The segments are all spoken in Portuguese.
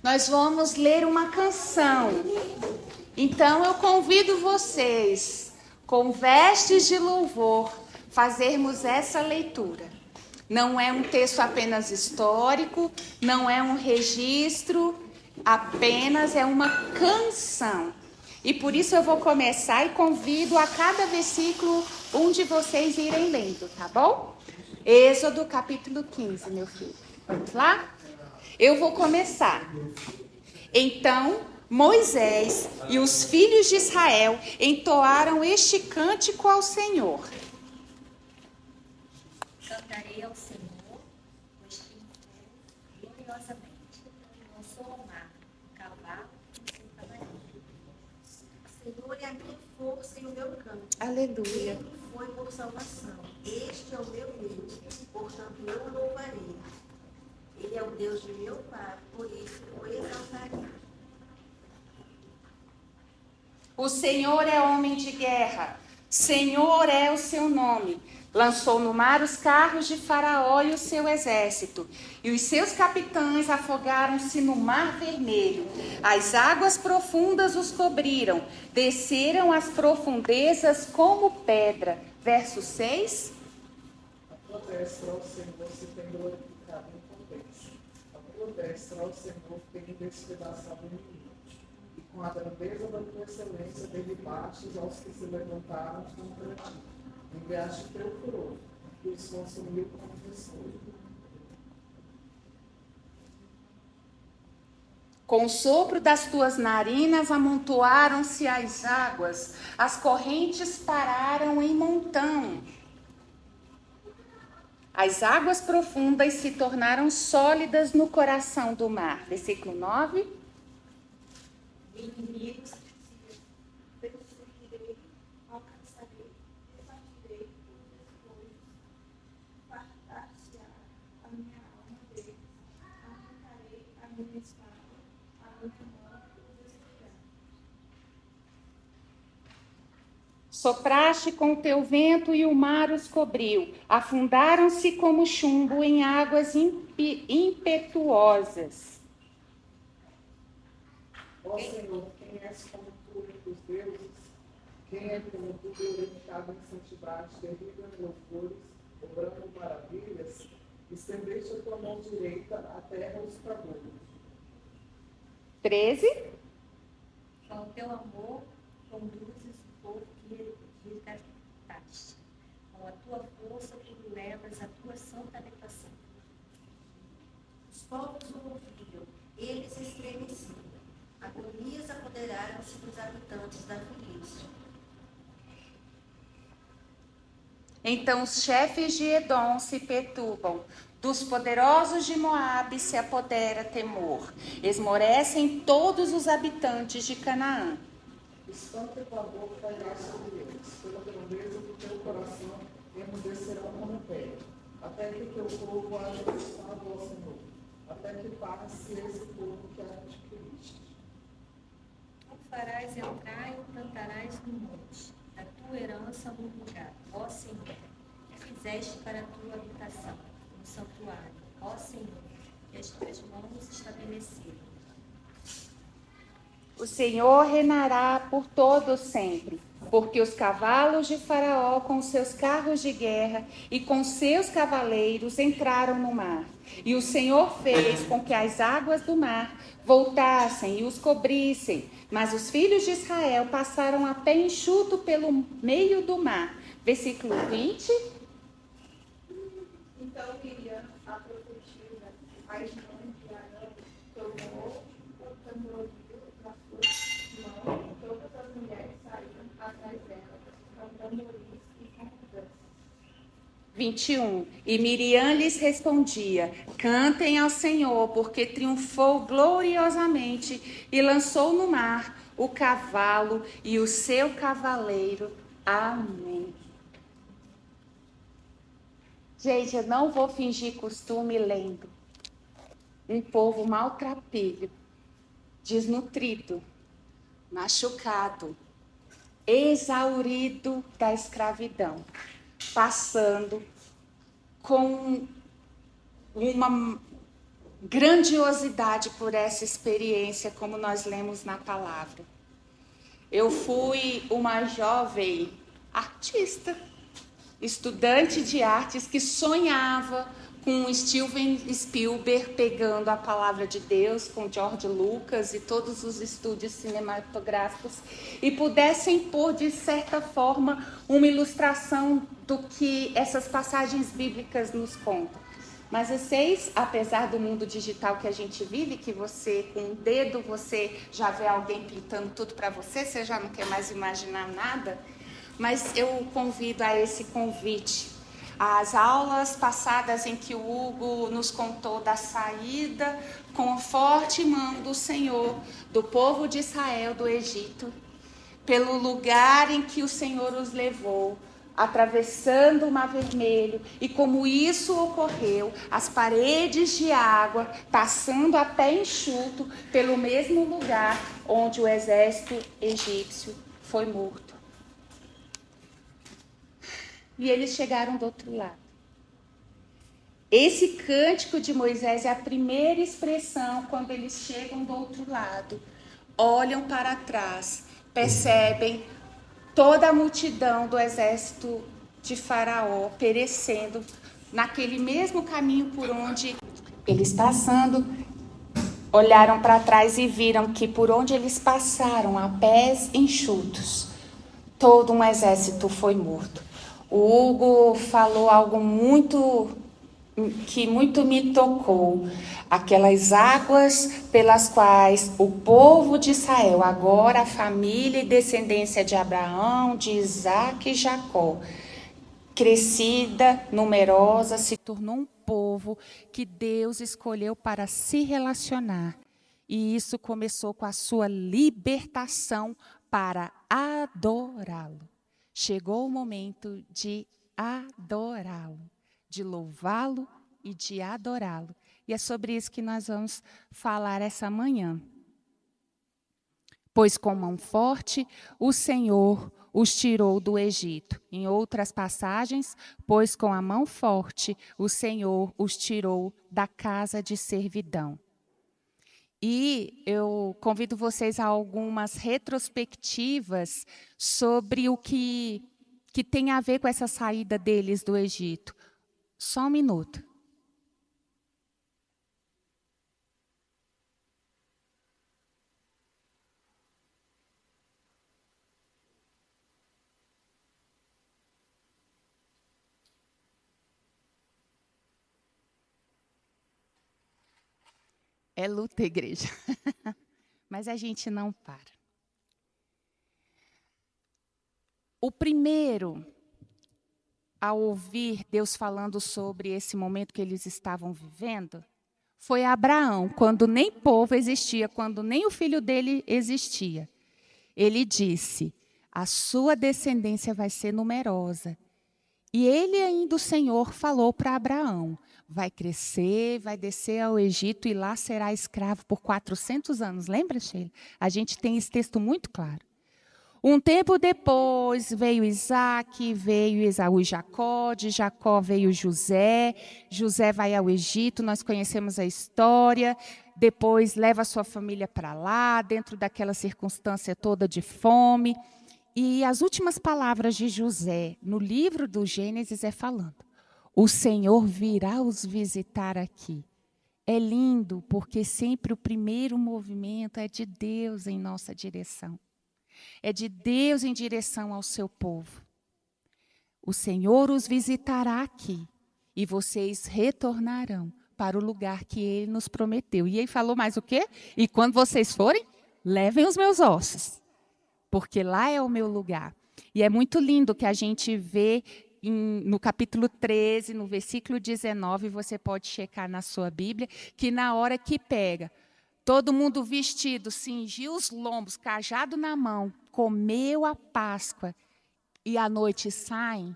Nós vamos ler uma canção. Então eu convido vocês, com vestes de louvor, fazermos essa leitura. Não é um texto apenas histórico, não é um registro, apenas é uma canção. E por isso eu vou começar e convido a cada versículo um de vocês irem lendo, tá bom? Êxodo capítulo 15, meu filho. Vamos lá? Eu vou começar. Então, Moisés e os filhos de Israel entoaram este cântico ao Senhor. Cantarei ao Senhor, pois triunfou gloriosamente. Lançou ao mar o cavalo e seu cavaleiro. O Senhor é a minha força e o meu canto. Aleluia. Ele foi por salvação. Este é o meu Deus, portanto eu o louvarei. Ele é o Deus de meu pai, por isso o exaltarei. O Senhor é homem de guerra, Senhor é o seu nome. Lançou no mar os carros de Faraó e o seu exército, e os seus capitães afogaram-se no mar vermelho. As águas profundas os cobriram, desceram as profundezas como pedra. Verso 6. A tua destra, ó Senhor, se tem glorificado em potência. A tua destra, ó Senhor, tem despedaçado inimigos. E com a grandeza da tua excelência derribastes aos que se levantaram contra ti. Enviaste teu furor, que os consumiu como pessoa. Com o sopro das tuas narinas amontoaram-se as águas, as correntes pararam em montão. As águas profundas se tornaram sólidas no coração do mar. Versículo 9. Inimigos perseguirei, alcançarei, rebatirei todas as coisas, fartar-se-á a minha alma deles, arrancarei a minha espada, a minha mão os destruirá. Sopraste com o teu vento e o mar os cobriu. Afundaram-se como chumbo em águas impetuosas. Ó Senhor, quem és como tu entre os deuses? Quem é como tu, glorificado em santidade, terrível em louvores, obrando maravilhas? Estendeste a tua mão direita, a terra os travou. 13. Com o teu amor, conduzes o povo que resgataste. Com a tua força, tu levas a tua santa habitação. Os povos o ouviram, eles estremeciam. Agonias apoderaram-se dos habitantes da Filístia. Então os chefes de Edom se perturbam, dos poderosos de Moabe se apodera temor. Esmorecem todos os habitantes de Canaã. Espanto e pavor cairá sobre eles, pela grandeza do teu coração emudecerão como pedra, até que teu povo haja buscado ao Senhor, até que passe esse povo que adquiriste. Tu farás entrar e plantarás no monte, a tua herança no lugar, ó Senhor, que fizeste para a tua habitação, no santuário, ó Senhor, que as tuas mãos estabeleceram. O Senhor reinará por todo sempre, porque os cavalos de Faraó com seus carros de guerra e com seus cavaleiros entraram no mar. E o Senhor fez com que as águas do mar voltassem e os cobrissem, mas os filhos de Israel passaram a pé enxuto pelo meio do mar. Versículo 20. Então Miriam, a profetisa, as mães de Arão, tomou o tamboril na sua mão, e todas as mulheres saíram atrás dela, com tamboris e com danças. 21. E Miriam lhes respondia: cantem ao Senhor, porque triunfou gloriosamente e lançou no mar o cavalo e o seu cavaleiro. Amém. Gente, eu não vou fingir costume lendo. Um povo maltrapilho, desnutrido, machucado, exaurido da escravidão, passando com uma grandiosidade por essa experiência, como nós lemos na palavra. Eu fui uma jovem artista, estudante de artes que sonhava com Steven Spielberg pegando a palavra de Deus, com George Lucas e todos os estúdios cinematográficos e pudessem pôr, de certa forma, uma ilustração do que essas passagens bíblicas nos contam. Mas vocês, apesar do mundo digital que a gente vive, que você, com um dedo, você já vê alguém pintando tudo para você, você já não quer mais imaginar nada, mas eu convido a esse convite. As aulas passadas em que o Hugo nos contou da saída com a forte mão do Senhor, do povo de Israel do Egito, pelo lugar em que o Senhor os levou, atravessando o Mar Vermelho, e como isso ocorreu, as paredes de água, passando a pé enxuto pelo mesmo lugar onde o exército egípcio foi morto. E eles chegaram do outro lado. Esse cântico de Moisés é a primeira expressão quando eles chegam do outro lado. Olham para trás, percebem toda a multidão do exército de Faraó perecendo naquele mesmo caminho por onde eles passando, olharam para trás e viram que por onde eles passaram a pés enxutos, todo um exército foi morto. O Hugo falou algo que muito me tocou. Aquelas águas pelas quais o povo de Israel, agora a família e descendência de Abraão, de Isaac e Jacó, crescida, numerosa, se tornou um povo que Deus escolheu para se relacionar. E isso começou com a sua libertação para adorá-lo. Chegou o momento de adorá-lo, de louvá-lo e de adorá-lo. E é sobre isso que nós vamos falar essa manhã. Pois com mão forte o Senhor os tirou do Egito. Em outras passagens, pois com a mão forte o Senhor os tirou da casa de servidão. E eu convido vocês a algumas retrospectivas sobre o que tem a ver com essa saída deles do Egito. Só um minuto. É luta, igreja. Mas a gente não para. O primeiro a ouvir Deus falando sobre esse momento que eles estavam vivendo foi Abraão, quando nem povo existia, quando nem o filho dele existia. Ele disse: a sua descendência vai ser numerosa. E ele ainda, o Senhor, falou para Abraão: vai crescer, vai descer ao Egito e lá será escravo por 400 anos. Lembra, Sheila? A gente tem esse texto muito claro. Um tempo depois veio Isaac, veio Esaú e Jacó, de Jacó veio José, José vai ao Egito, nós conhecemos a história, depois leva a sua família para lá, dentro daquela circunstância toda de fome. E as últimas palavras de José no livro do Gênesis é falando: o Senhor virá os visitar aqui. É lindo, porque sempre o primeiro movimento é de Deus em nossa direção. É de Deus em direção ao seu povo. O Senhor os visitará aqui e vocês retornarão para o lugar que Ele nos prometeu. E Ele falou mais o quê? E quando vocês forem, levem os meus ossos, porque lá é o meu lugar. E é muito lindo que a gente vê no capítulo 13, no versículo 19, você pode checar na sua Bíblia, que na hora que pega, todo mundo vestido, cingiu os lombos, cajado na mão, comeu a Páscoa e à noite saem,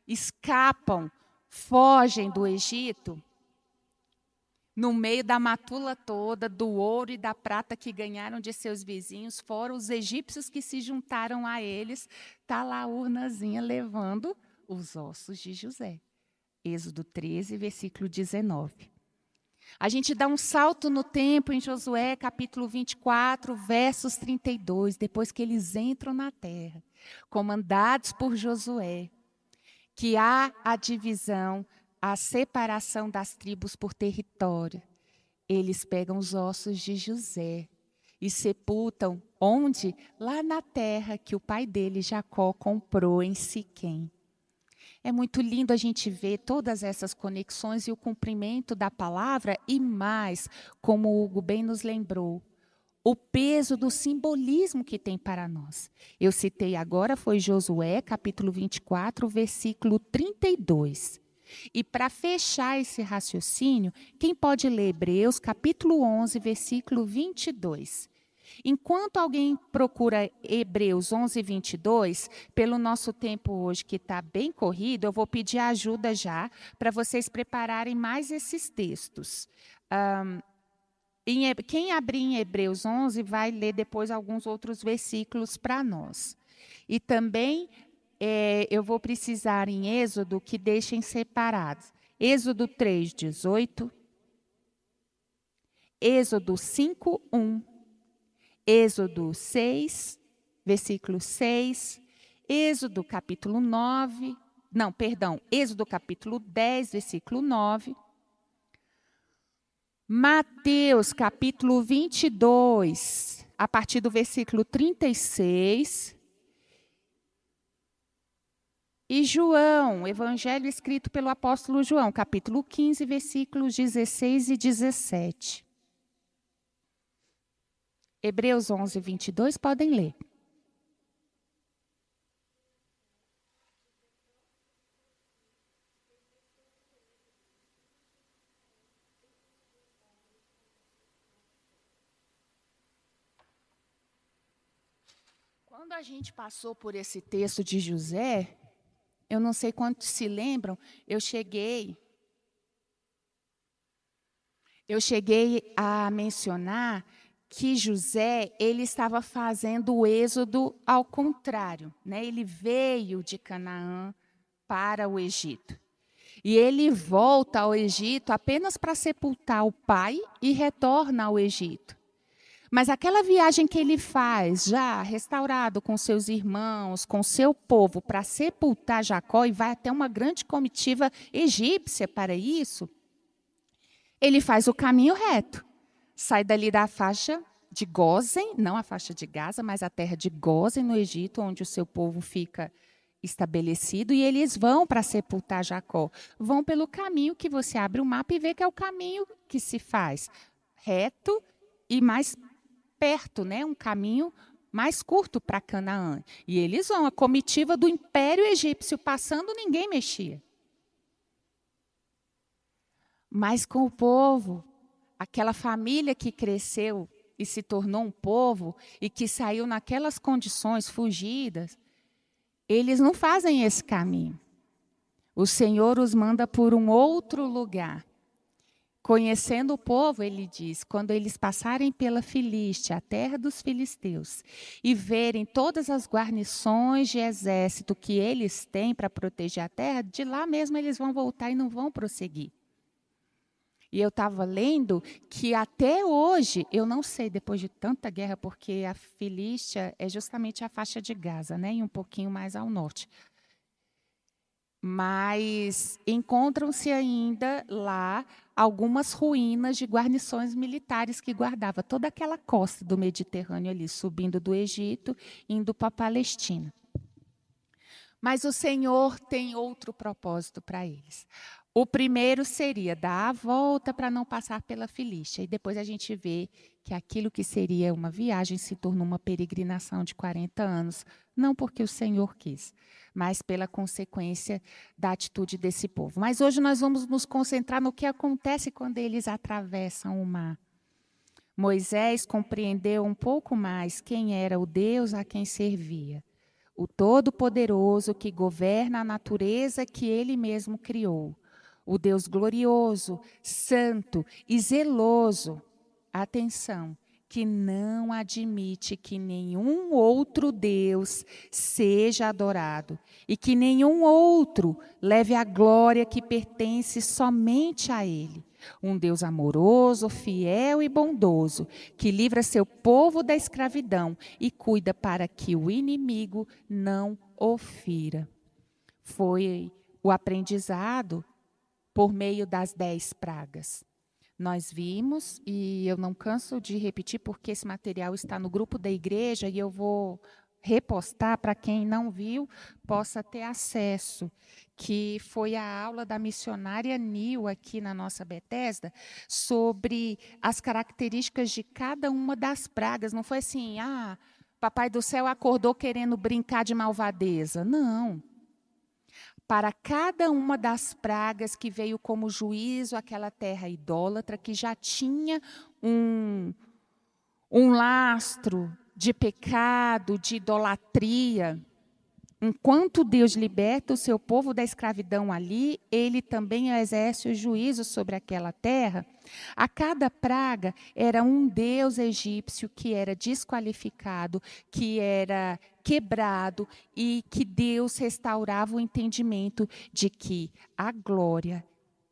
escapam, fogem do Egito, no meio da matula toda, do ouro e da prata que ganharam de seus vizinhos, fora os egípcios que se juntaram a eles, está lá a urnazinha levando os ossos de José. Êxodo 13, versículo 19. A gente dá um salto no tempo em Josué, capítulo 24, versos 32, depois que eles entram na terra, comandados por Josué, que há a divisão, a separação das tribos por território. Eles pegam os ossos de José e sepultam onde? Lá na terra que o pai dele, Jacó, comprou em Siquém. É muito lindo a gente ver todas essas conexões e o cumprimento da palavra e mais, como o Hugo bem nos lembrou, o peso do simbolismo que tem para nós. Eu citei agora, foi Josué, capítulo 24, versículo 32. E para fechar esse raciocínio, quem pode ler Hebreus, capítulo 11, versículo 22? Enquanto alguém procura Hebreus 11, 22, pelo nosso tempo hoje que está bem corrido, eu vou pedir ajuda já para vocês prepararem mais esses textos. Quem abrir em Hebreus 11 vai ler depois alguns outros versículos para nós. E também eu vou precisar em Êxodo que deixem separados. Êxodo 3, 18. Êxodo 5, 1. Êxodo 6, versículo 6. Êxodo capítulo 9. Não, perdão. Êxodo capítulo 10, versículo 9. Mateus capítulo 22, a partir do versículo 36. E João, evangelho escrito pelo apóstolo João, capítulo 15, versículos 16 e 17. Hebreus 11, 22, podem ler. Quando a gente passou por esse texto de José, eu não sei quantos se lembram, eu cheguei a mencionar que José, ele estava fazendo o êxodo ao contrário, né? Ele veio de Canaã para o Egito. E ele volta ao Egito apenas para sepultar o pai e retorna ao Egito. Mas aquela viagem que ele faz, já restaurado com seus irmãos, com seu povo, para sepultar Jacó, e vai até uma grande comitiva egípcia para isso, ele faz o caminho reto. Sai dali da faixa de Gósen, não a faixa de Gaza, mas a terra de Gósen, no Egito, onde o seu povo fica estabelecido, e eles vão para sepultar Jacó. Vão pelo caminho que você abre o mapa e vê que é o caminho que se faz reto e mais perto, né? Um caminho mais curto para Canaã. E eles vão, a comitiva do Império Egípcio passando, ninguém mexia. Mas com o povo, aquela família que cresceu e se tornou um povo e que saiu naquelas condições fugidas, eles não fazem esse caminho. O Senhor os manda por um outro lugar. Conhecendo o povo, ele diz, quando eles passarem pela Filístia, a terra dos filisteus, e verem todas as guarnições de exército que eles têm para proteger a terra, de lá mesmo eles vão voltar e não vão prosseguir. E eu estava lendo que até hoje, eu não sei, depois de tanta guerra, porque a Filístia é justamente a faixa de Gaza, né, e um pouquinho mais ao norte. Mas encontram-se ainda lá algumas ruínas de guarnições militares que guardava toda aquela costa do Mediterrâneo ali, subindo do Egito, indo para a Palestina. Mas o Senhor tem outro propósito para eles. O primeiro seria dar a volta para não passar pela Filístia. E depois a gente vê que aquilo que seria uma viagem se tornou uma peregrinação de 40 anos. Não porque o Senhor quis, mas pela consequência da atitude desse povo. Mas hoje nós vamos nos concentrar no que acontece quando eles atravessam o mar. Moisés compreendeu um pouco mais quem era o Deus a quem servia. O Todo-Poderoso que governa a natureza que ele mesmo criou. O Deus glorioso, santo e zeloso, atenção, que não admite que nenhum outro Deus seja adorado e que nenhum outro leve a glória que pertence somente a Ele. Um Deus amoroso, fiel e bondoso, que livra seu povo da escravidão e cuida para que o inimigo não o fira. Foi o aprendizado por meio das 10 pragas. Nós vimos, e eu não canso de repetir, porque esse material está no grupo da igreja, e eu vou repostar para quem não viu, possa ter acesso, que foi a aula da missionária Nil aqui na nossa Bethesda, sobre as características de cada uma das pragas. Não foi assim, Papai do Céu acordou querendo brincar de malvadeza. Não. Para cada uma das pragas que veio como juízo àquela terra idólatra, que já tinha um lastro de pecado, de idolatria. Enquanto Deus liberta o seu povo da escravidão ali, ele também exerce o juízo sobre aquela terra. A cada praga era um deus egípcio que era desqualificado, que era quebrado, e que Deus restaurava o entendimento de que a glória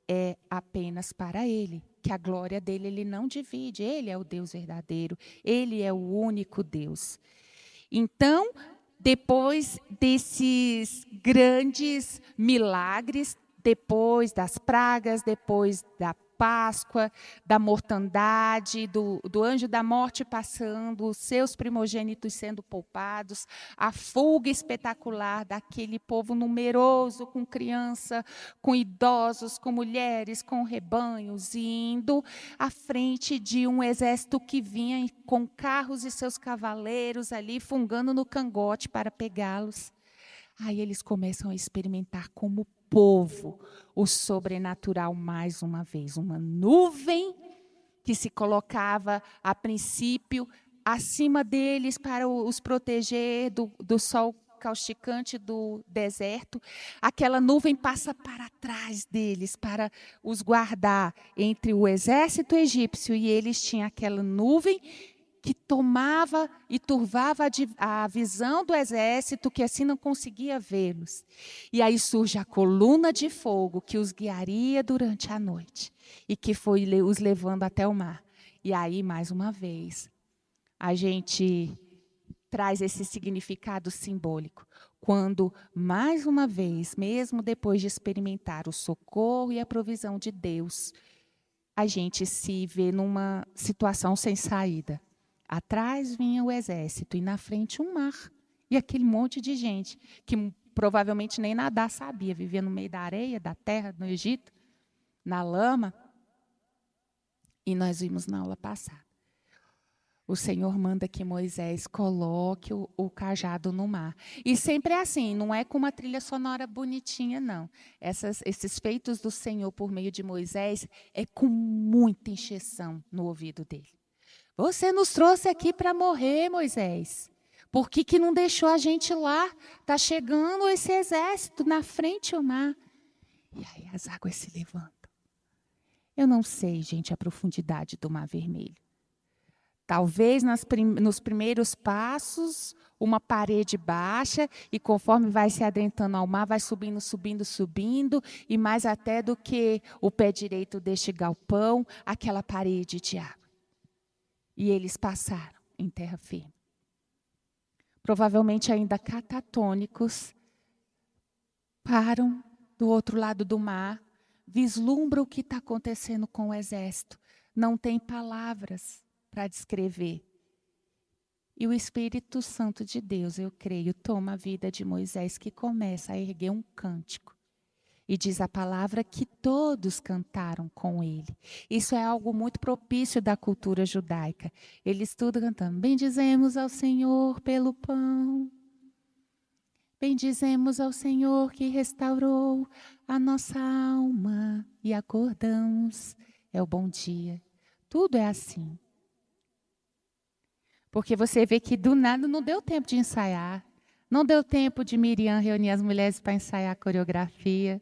é apenas para ele, que a glória dele ele não divide, ele é o Deus verdadeiro, ele é o único Deus. Então, depois desses grandes milagres, depois das pragas, depois da Páscoa, da mortandade, do anjo da morte passando, os seus primogênitos sendo poupados, a fuga espetacular daquele povo numeroso, com criança, com idosos, com mulheres, com rebanhos, indo à frente de um exército que vinha com carros e seus cavaleiros ali, fungando no cangote para pegá-los. Aí eles começam a experimentar como povo o sobrenatural mais uma vez. Uma nuvem que se colocava, a princípio, acima deles para os proteger do sol causticante do deserto. Aquela nuvem passa para trás deles, para os guardar entre o exército egípcio e eles tinham aquela nuvem que tomava e turvava a visão do exército, que assim não conseguia vê-los. E aí surge a coluna de fogo que os guiaria durante a noite e que foi os levando até o mar. E aí, mais uma vez, a gente traz esse significado simbólico. Quando, mais uma vez, mesmo depois de experimentar o socorro e a provisão de Deus, a gente se vê numa situação sem saída. Atrás vinha o exército e na frente um mar. E aquele monte de gente que provavelmente nem nadar sabia, vivia no meio da areia, da terra, no Egito, na lama. E nós vimos na aula passada. O Senhor manda que Moisés coloque o cajado no mar. E sempre é assim, não é com uma trilha sonora bonitinha, não. Esses feitos do Senhor por meio de Moisés é com muita encheção no ouvido dele. Você nos trouxe aqui para morrer, Moisés. Por que não deixou a gente lá? Está chegando esse exército na frente do mar. E aí as águas se levantam. Eu não sei, gente, a profundidade do Mar Vermelho. Talvez nos primeiros passos, uma parede baixa, e conforme vai se adentrando ao mar, vai subindo, subindo, subindo, e mais até do que o pé direito deste galpão, aquela parede de água. E eles passaram em terra firme. Provavelmente ainda catatônicos, param do outro lado do mar, vislumbram o que está acontecendo com o exército. Não tem palavras para descrever. E o Espírito Santo de Deus, eu creio, toma a vida de Moisés, que começa a erguer um cântico. E diz a palavra que todos cantaram com ele. Isso é algo muito propício da cultura judaica. Eles tudo cantando. Bendizemos ao Senhor pelo pão. Bendizemos ao Senhor que restaurou a nossa alma. E acordamos. É o bom dia. Tudo é assim. Porque você vê que do nada não deu tempo de ensaiar. Não deu tempo de Miriam reunir as mulheres para ensaiar a coreografia.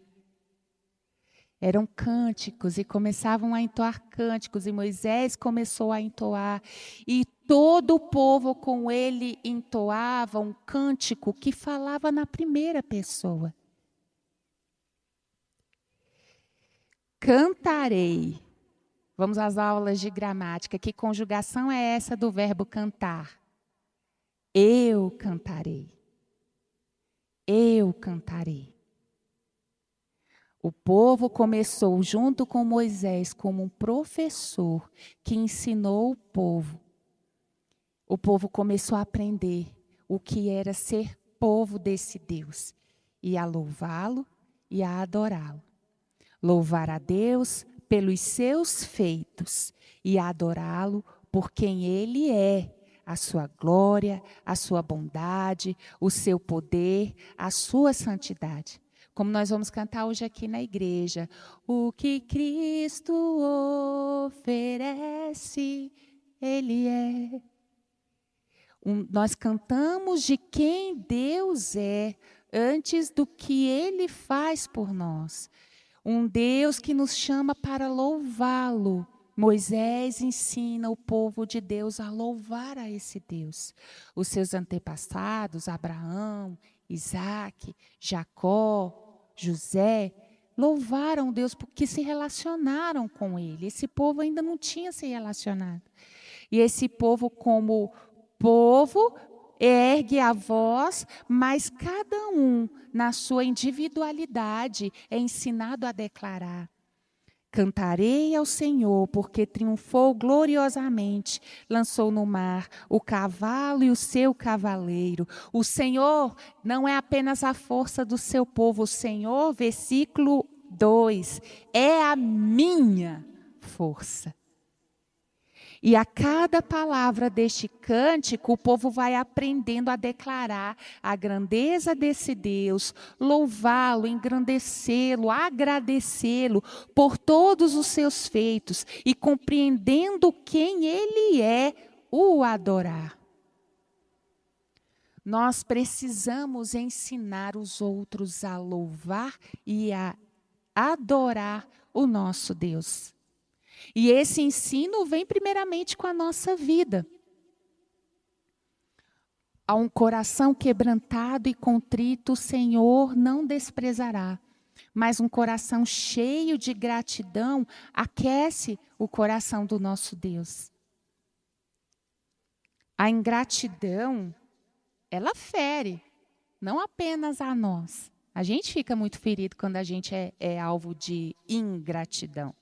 Eram cânticos e começavam a entoar cânticos. E Moisés começou a entoar. E todo o povo com ele entoava um cântico que falava na primeira pessoa. Cantarei Vamos às aulas de gramática. Que conjugação é essa do verbo cantar? Eu cantarei. Eu cantarei. O povo começou junto com Moisés como um professor que ensinou o povo. O povo começou a aprender o que era ser povo desse Deus e a louvá-lo e a adorá-lo. Louvar a Deus pelos seus feitos e adorá-lo por quem Ele é, a sua glória, a sua bondade, o seu poder, a sua santidade. Como nós vamos cantar hoje aqui na igreja, o que Cristo oferece, Ele é. Nós cantamos de quem Deus é, antes do que Ele faz por nós. Um Deus que nos chama para louvá-lo. Moisés ensina o povo de Deus a louvar a esse Deus. Os seus antepassados, Abraão, Isaac, Jacó, José, louvaram Deus porque se relacionaram com Ele. Esse povo ainda não tinha se relacionado. E esse povo, como povo, ergue a voz, mas cada um, na sua individualidade, é ensinado a declarar: cantarei ao Senhor, porque triunfou gloriosamente, lançou no mar o cavalo e o seu cavaleiro. O Senhor não é apenas a força do seu povo, o Senhor, versículo 2, é a minha força. E a cada palavra deste cântico, o povo vai aprendendo a declarar a grandeza desse Deus, louvá-lo, engrandecê-lo, agradecê-lo por todos os seus feitos e, compreendendo quem Ele é, o adorar. Nós precisamos ensinar os outros a louvar e a adorar o nosso Deus. E esse ensino vem primeiramente com a nossa vida. A um coração quebrantado e contrito, o Senhor não desprezará. Mas um coração cheio de gratidão aquece o coração do nosso Deus. A ingratidão, ela fere, não apenas a nós. A gente fica muito ferido quando a gente é alvo de ingratidão.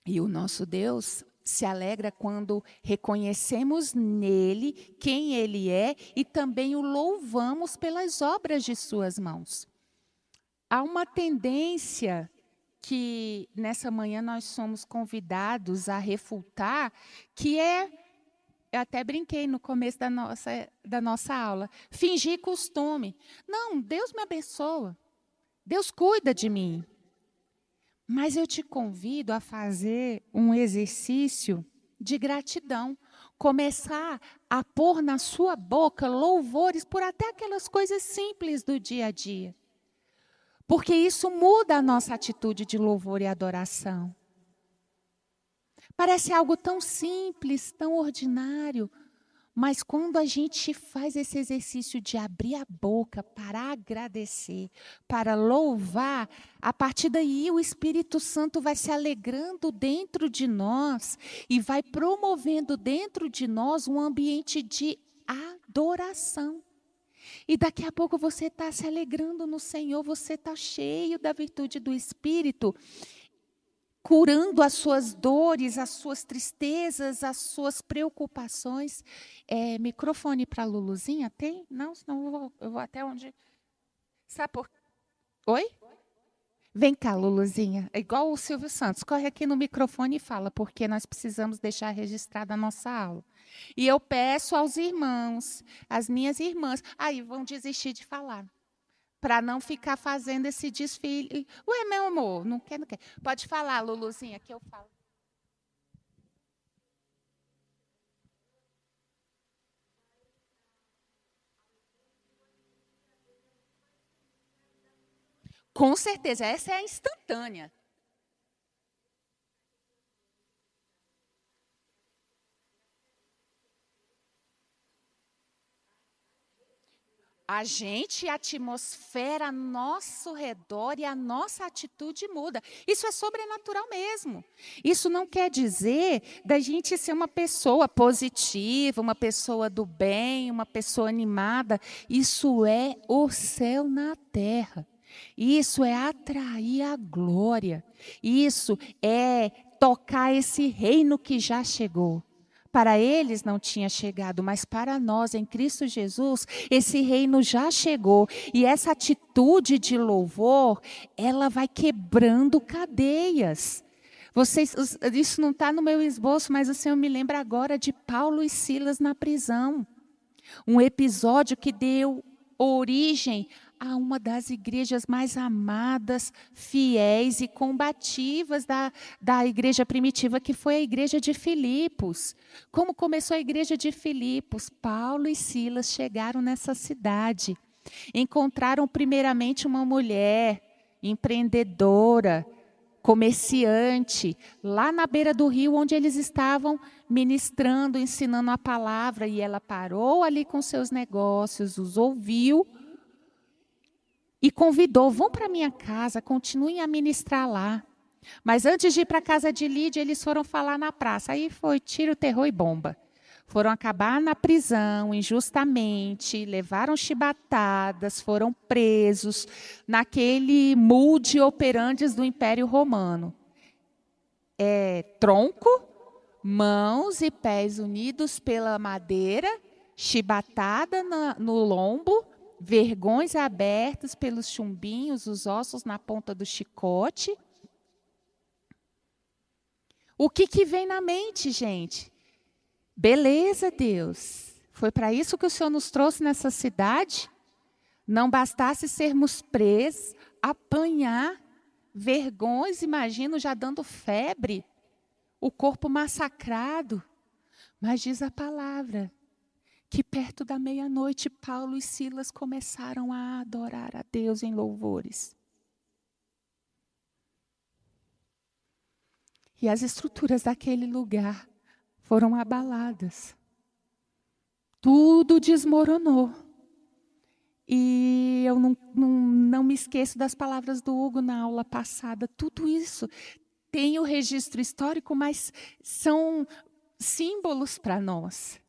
E o nosso Deus se alegra quando reconhecemos nele quem ele é e também o louvamos pelas obras de suas mãos. Há uma tendência que nessa manhã nós somos convidados a refutar, que é, eu até brinquei no começo da nossa aula, fingir costume. Não, Deus me abençoa, Deus cuida de mim. Mas eu te convido a fazer um exercício de gratidão. Começar a pôr na sua boca louvores por até aquelas coisas simples do dia a dia. Porque isso muda a nossa atitude de louvor e adoração. Parece algo tão simples, tão ordinário. Mas quando a gente faz esse exercício de abrir a boca para agradecer, para louvar, a partir daí o Espírito Santo vai se alegrando dentro de nós e vai promovendo dentro de nós um ambiente de adoração. E daqui a pouco você está se alegrando no Senhor, você está cheio da virtude do Espírito, curando as suas dores, as suas tristezas, as suas preocupações. Microfone para a Luluzinha? Tem? Não, senão eu vou até onde... Sabe por... Oi? Vem cá, Luluzinha. É igual o Silvio Santos. Corre aqui no microfone e fala, porque nós precisamos deixar registrada a nossa aula. E eu peço aos irmãos, as minhas irmãs, aí vão desistir de falar. Para não ficar fazendo esse desfile. Ué, meu amor, não quer. Pode falar, Luluzinha, que eu falo. Com certeza, essa é a instantânea. a gente, a atmosfera ao nosso redor e a nossa atitude muda. Isso é sobrenatural mesmo. Isso não quer dizer da gente ser uma pessoa positiva, uma pessoa do bem, uma pessoa animada. Isso é o céu na terra. Isso é atrair a glória. Isso é tocar esse reino que já chegou. Para eles não tinha chegado, mas para nós, em Cristo Jesus, esse reino já chegou. E essa atitude de louvor, ela vai quebrando cadeias. Isso não está no meu esboço, mas o Senhor me lembra agora de Paulo e Silas na prisão. Um episódio que deu origem a uma das igrejas mais amadas, fiéis e combativas da igreja primitiva, que foi a igreja de Filipos. Como começou a igreja de Filipos? Paulo e Silas chegaram nessa cidade. Encontraram primeiramente uma mulher empreendedora, comerciante, lá na beira do rio, onde eles estavam ministrando, ensinando a palavra. E ela parou ali com seus negócios, os ouviu e convidou: vão para minha casa, continuem a ministrar lá. Mas antes de ir para a casa de Lídia, eles foram falar na praça. Aí foi tiro, terror e bomba. Foram acabar na prisão injustamente, levaram chibatadas, foram presos naquele molde operandi do Império Romano. Tronco, mãos e pés unidos pela madeira, chibatada no lombo, vergões abertos pelos chumbinhos, os ossos na ponta do chicote. O que vem na mente, gente? Beleza, Deus. Foi para isso que o Senhor nos trouxe nessa cidade? Não bastasse sermos presos, apanhar, vergões, imagino já dando febre, o corpo massacrado. Mas diz a palavra que perto da meia-noite, Paulo e Silas começaram a adorar a Deus em louvores. E as estruturas daquele lugar foram abaladas. Tudo desmoronou. E eu não me esqueço das palavras do Hugo na aula passada. Tudo isso tem o registro histórico, mas são símbolos para nós.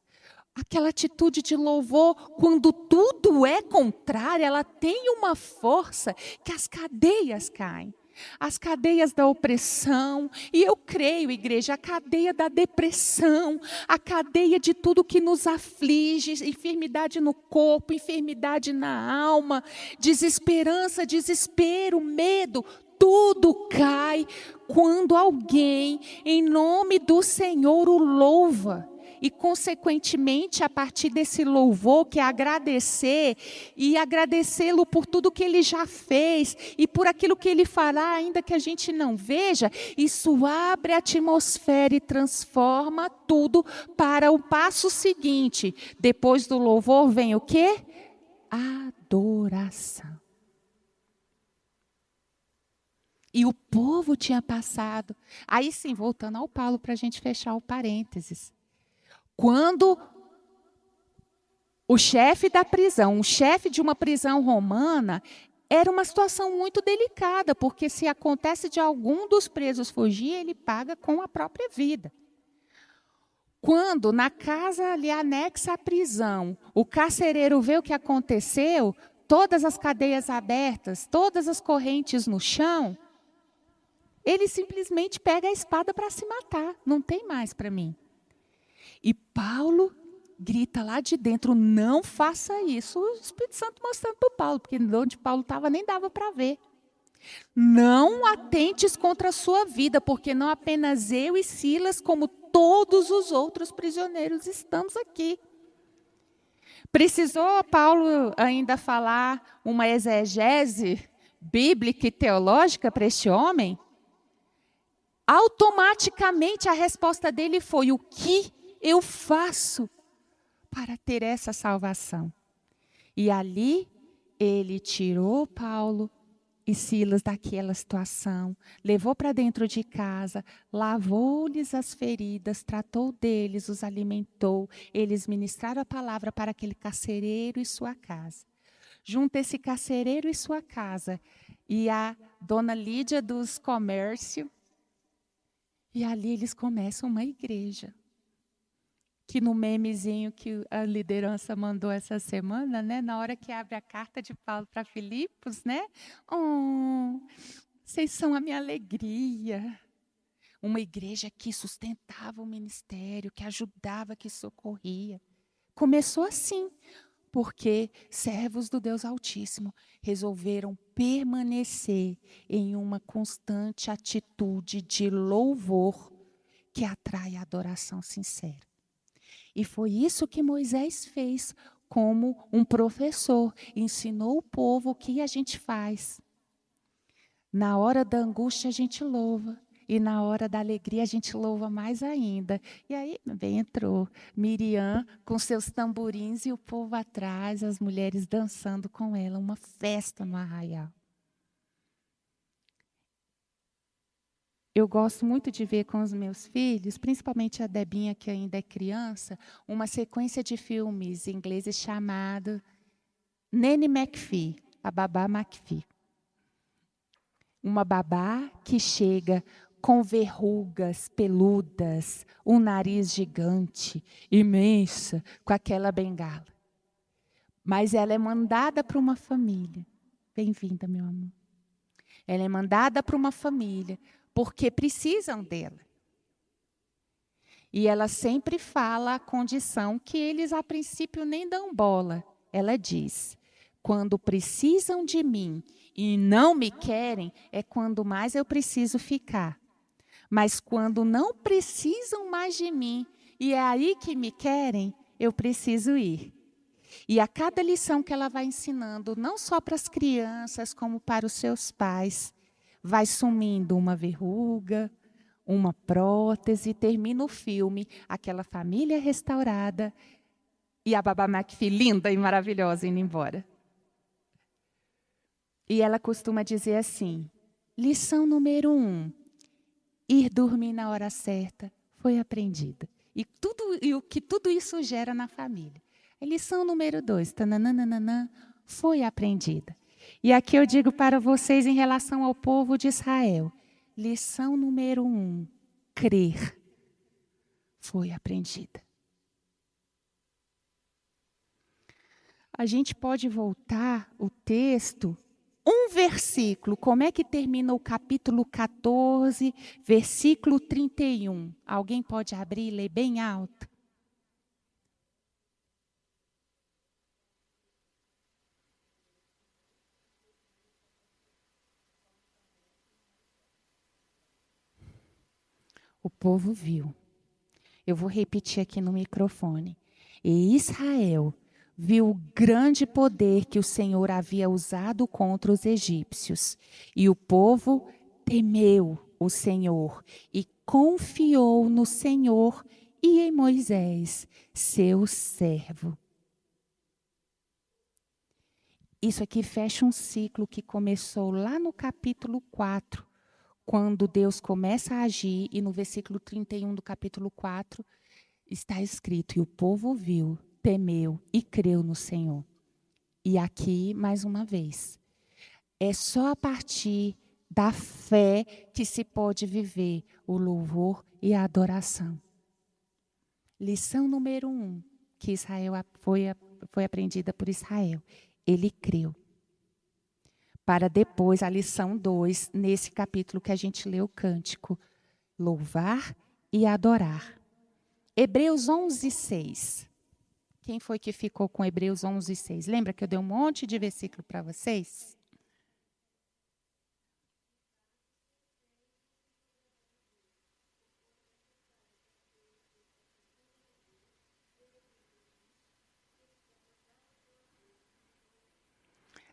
Aquela atitude de louvor, quando tudo é contrário, ela tem uma força que as cadeias caem. As cadeias da opressão, e eu creio, igreja, a cadeia da depressão, a cadeia de tudo que nos aflige, enfermidade no corpo, enfermidade na alma, desesperança, desespero, medo, tudo cai quando alguém, em nome do Senhor, o louva. E, consequentemente, a partir desse louvor, que é agradecer, e agradecê-lo por tudo que ele já fez, e por aquilo que ele fará, ainda que a gente não veja, isso abre a atmosfera e transforma tudo para o passo seguinte. Depois do louvor vem o quê? Adoração. E o povo tinha passado. Aí sim, voltando ao Paulo, para a gente fechar o parênteses. Quando o chefe da prisão, o chefe de uma prisão romana, era uma situação muito delicada, porque se acontece de algum dos presos fugir, ele paga com a própria vida. Quando na casa ali anexa à prisão, o carcereiro vê o que aconteceu, todas as cadeias abertas, todas as correntes no chão, ele simplesmente pega a espada para se matar. Não tem mais para mim. E Paulo grita lá de dentro: não faça isso. O Espírito Santo mostrando para Paulo, porque onde Paulo estava nem dava para ver. Não atentes contra a sua vida, porque não apenas eu e Silas, como todos os outros prisioneiros, estamos aqui. Precisou Paulo ainda falar uma exegese bíblica e teológica para este homem? Automaticamente a resposta dele foi: o que eu faço para ter essa salvação? E ali ele tirou Paulo e Silas daquela situação, levou para dentro de casa, lavou-lhes as feridas, tratou deles, os alimentou. Eles ministraram a palavra para aquele carcereiro e sua casa. junta esse carcereiro e sua casa, e a dona Lídia dos comércios, e ali eles começam uma igreja. Que no memezinho que a liderança mandou essa semana, né? Na hora que abre a carta de Paulo para Filipos, né? Oh, vocês são a minha alegria. Uma igreja que sustentava o ministério, que ajudava, que socorria. Começou assim, porque servos do Deus Altíssimo resolveram permanecer em uma constante atitude de louvor que atrai a adoração sincera. E foi isso que Moisés fez como um professor. Ensinou o povo o que a gente faz. Na hora da angústia a gente louva. E na hora da alegria a gente louva mais ainda. E aí bem entrou Miriam com seus tamborins e o povo atrás, as mulheres dançando com ela. Uma festa no arraial. Eu gosto muito de ver com os meus filhos, principalmente a Debinha, que ainda é criança, uma sequência de filmes ingleses chamado Nanny McPhee, a babá McPhee. Uma babá que chega com verrugas peludas, um nariz gigante, imensa, com aquela bengala. Mas ela é mandada para uma família. Bem-vinda, meu amor. Ela é mandada para uma família porque precisam dela. E ela sempre fala a condição que eles, a princípio, nem dão bola. Ela diz, quando precisam de mim e não me querem, é quando mais eu preciso ficar. Mas quando não precisam mais de mim e é aí que me querem, eu preciso ir. E a cada lição que ela vai ensinando, não só para as crianças, como para os seus pais, vai sumindo uma verruga, uma prótese, termina o filme, aquela família restaurada e a babá McPhee linda e maravilhosa indo embora. E ela costuma dizer assim, lição número 1, ir dormir na hora certa foi aprendida. E o que tudo isso gera na família. A lição número 2, tananana, foi aprendida. E aqui eu digo para vocês em relação ao povo de Israel. Lição número 1, crer, foi aprendida. A gente pode voltar o texto, um versículo. Como é que termina o capítulo 14, versículo 31? Alguém pode abrir e ler bem alto? O povo viu. Eu vou repetir aqui no microfone. E Israel viu o grande poder que o Senhor havia usado contra os egípcios. E o povo temeu o Senhor e confiou no Senhor e em Moisés, seu servo. Isso aqui fecha um ciclo que começou lá no capítulo 4. Quando Deus começa a agir, e no versículo 31 do capítulo 4, está escrito, e o povo viu, temeu e creu no Senhor. E aqui, mais uma vez, é só a partir da fé que se pode viver o louvor e a adoração. Lição número 1, que Israel foi aprendida por Israel. Ele creu. Para depois, a lição 2, nesse capítulo que a gente leu o cântico, louvar e adorar. Hebreus 11, 6. Quem foi que ficou com Hebreus 11, 6? Lembra que eu dei um monte de versículo para vocês?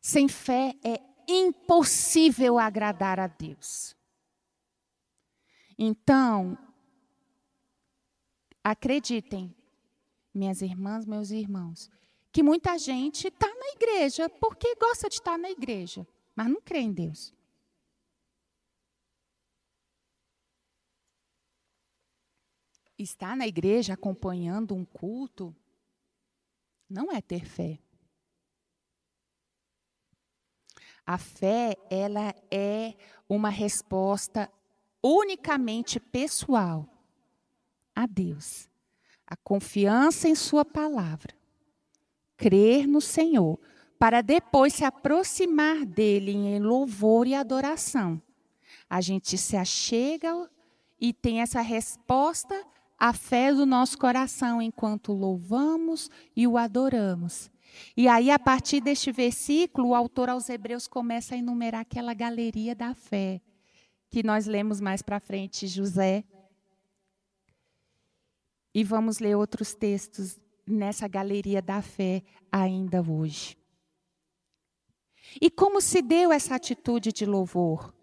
Sem fé é impossível agradar a Deus. Então, acreditem, minhas irmãs, meus irmãos, que muita gente está na igreja porque gosta de estar na igreja, mas não crê em Deus. Estar na igreja acompanhando um culto não é ter fé. A fé, ela é uma resposta unicamente pessoal a Deus. A confiança em sua palavra. Crer no Senhor, para depois se aproximar dele em louvor e adoração. A gente se achega e tem essa resposta à fé do nosso coração enquanto louvamos e o adoramos. E aí, a partir deste versículo, o autor aos Hebreus começa a enumerar aquela galeria da fé, que nós lemos mais para frente, José. E vamos ler outros textos nessa galeria da fé ainda hoje. E como se deu essa atitude de louvor?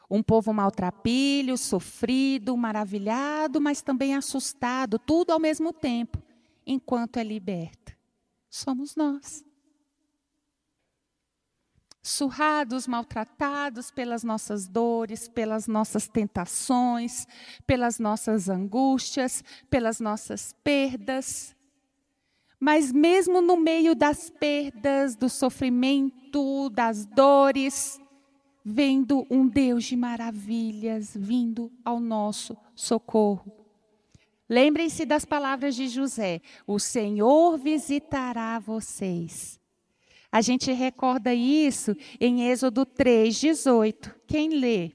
Um povo maltrapilho, sofrido, maravilhado, mas também assustado, tudo ao mesmo tempo, enquanto é liberto. Somos nós. Surrados, maltratados pelas nossas dores, pelas nossas tentações, pelas nossas angústias, pelas nossas perdas. Mas mesmo no meio das perdas, do sofrimento, das dores, vendo um Deus de maravilhas vindo ao nosso socorro. Lembrem-se das palavras de José: o Senhor visitará vocês. A gente recorda isso em Êxodo 3:18. Quem lê?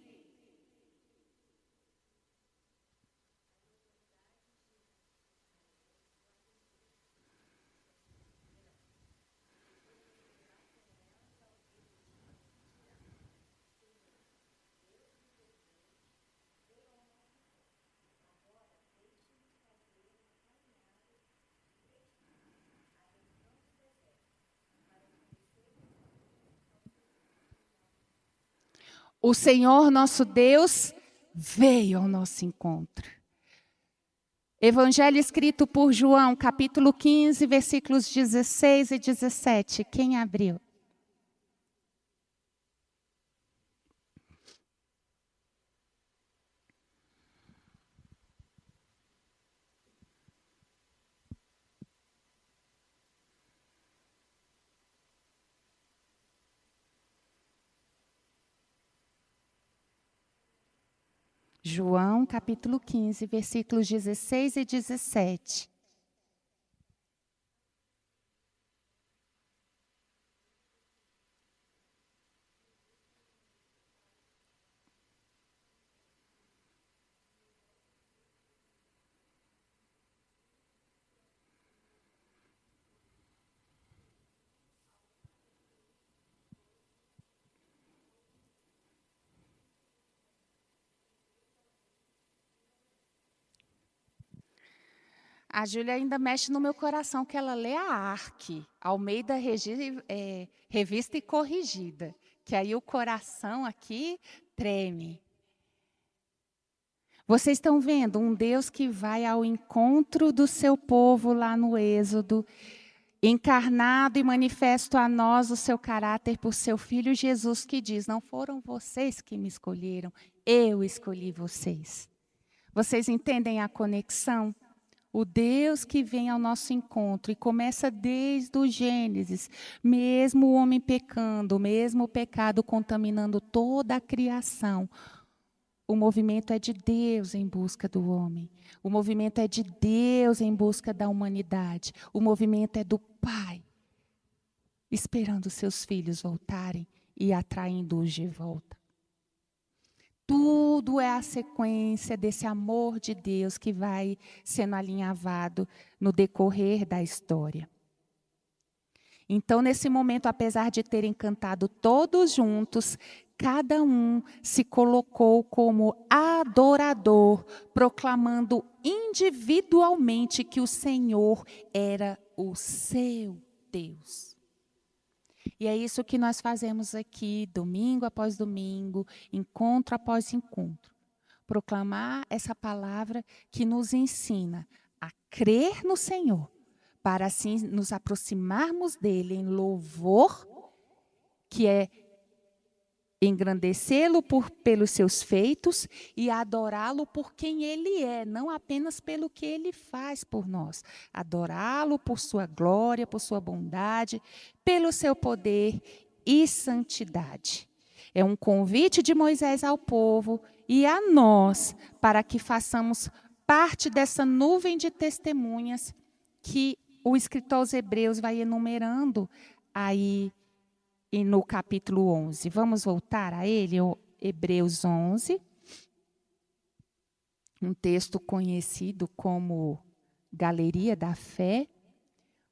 O Senhor nosso Deus veio ao nosso encontro. Evangelho escrito por João, capítulo 15, versículos 16 e 17. Quem abriu? João, capítulo 15, versículos 16 e 17. A Júlia ainda mexe no meu coração que ela lê a ARC, Almeida Revista e Corrigida, que aí o coração aqui treme. Vocês estão vendo um Deus que vai ao encontro do seu povo lá no Êxodo, encarnado e manifesto a nós o seu caráter por seu Filho Jesus, que diz: não foram vocês que me escolheram, eu escolhi vocês. Vocês entendem a conexão? O Deus que vem ao nosso encontro e começa desde o Gênesis, mesmo o homem pecando, mesmo o pecado contaminando toda a criação. O movimento é de Deus em busca do homem. O movimento é de Deus em busca da humanidade. O movimento é do Pai, esperando seus filhos voltarem e atraindo-os de volta. Tudo é a sequência desse amor de Deus que vai sendo alinhavado no decorrer da história. Então, nesse momento, apesar de terem cantado todos juntos, cada um se colocou como adorador, proclamando individualmente que o Senhor era o seu Deus. E é isso que nós fazemos aqui, domingo após domingo, encontro após encontro. Proclamar essa palavra que nos ensina a crer no Senhor, para assim nos aproximarmos dele em louvor, que é engrandecê-lo pelos seus feitos e adorá-lo por quem ele é, não apenas pelo que ele faz por nós. Adorá-lo por sua glória, por sua bondade, pelo seu poder e santidade. É um convite de Moisés ao povo e a nós, para que façamos parte dessa nuvem de testemunhas que o escritor aos Hebreus vai enumerando aí e no capítulo 11. Vamos voltar a ele, Hebreus 11. Um texto conhecido como Galeria da Fé,